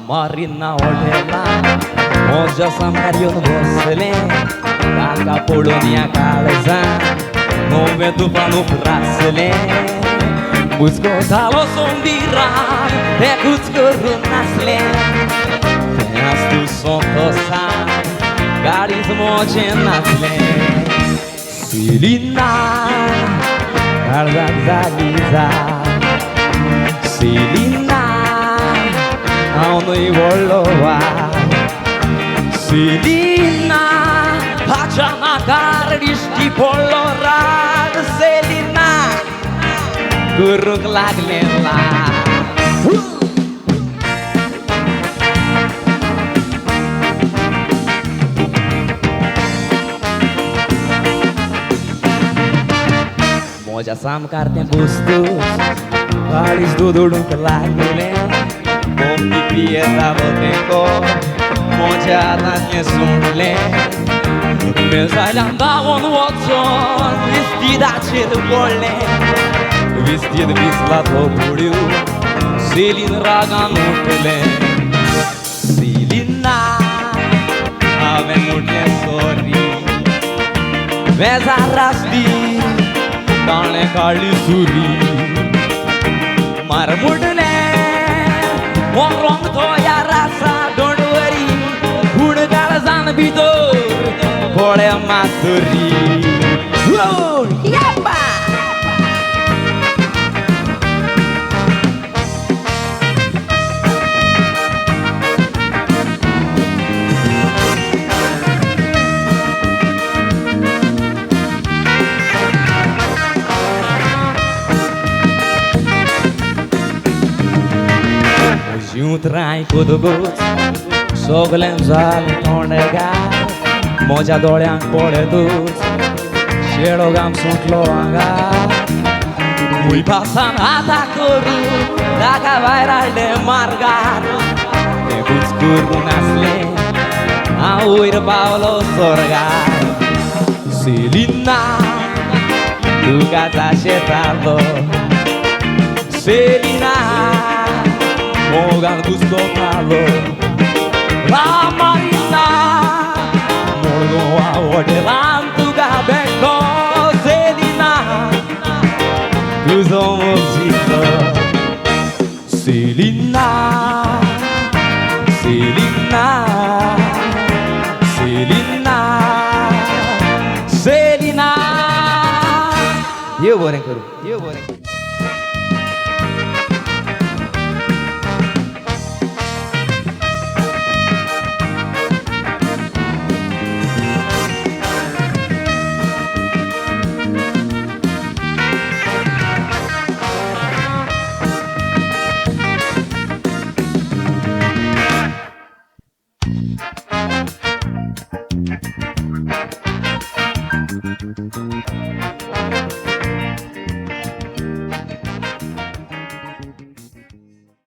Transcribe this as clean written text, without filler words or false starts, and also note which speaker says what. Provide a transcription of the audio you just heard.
Speaker 1: Marina ओढेला मोजा समोर येऊन बसले काका पडून या काळजा नवे तुफान उपरासले मुझको झालो सोंबीरा ते कुछ करून नाचले तेच तू सोंतोसा गाडीच मोचे नाचले Selina काळजात झाली जा Selina हांव न्हय व्हडलो वा Selina हाच्या नाकार दिश्टी पडलो राग Selina करूंक लागले लाग मोजा सामकारतें बुस्तूस काळीज दुडूंक लागलें बोंबी पियेतालो तेंको मोज्या हातांतलें सुटलें मेजायल्यान धांवून वचोन विस्तिदाचेर पडलें विस्तीद भिजला तो घोड्यो सेलीन रागान उठलें Selina हांवें म्हटलें सॉरी बेजार आसली ताणे काळी सुरी मार मुडले वरोंक तो यार आसा डोंट वरी पूण काळजान भितर पळे Maturi याबा Jutrai kudugut soglen zal tondega moja doळ्यांक पळयतूच शेळो घाम सुटलो आंगार मुय पासान आतां करून ताका भायर हाडले मार्गार ते कुचकूर नाचले हांव वयर पावलो स्वर्गार Selina Tuka ताशेतालो Selina Mogan busco palo La marina Morgo a ordelan tu gabeco Selina Tu somos Selina Selina Selina Selina Yo boring karo yo boring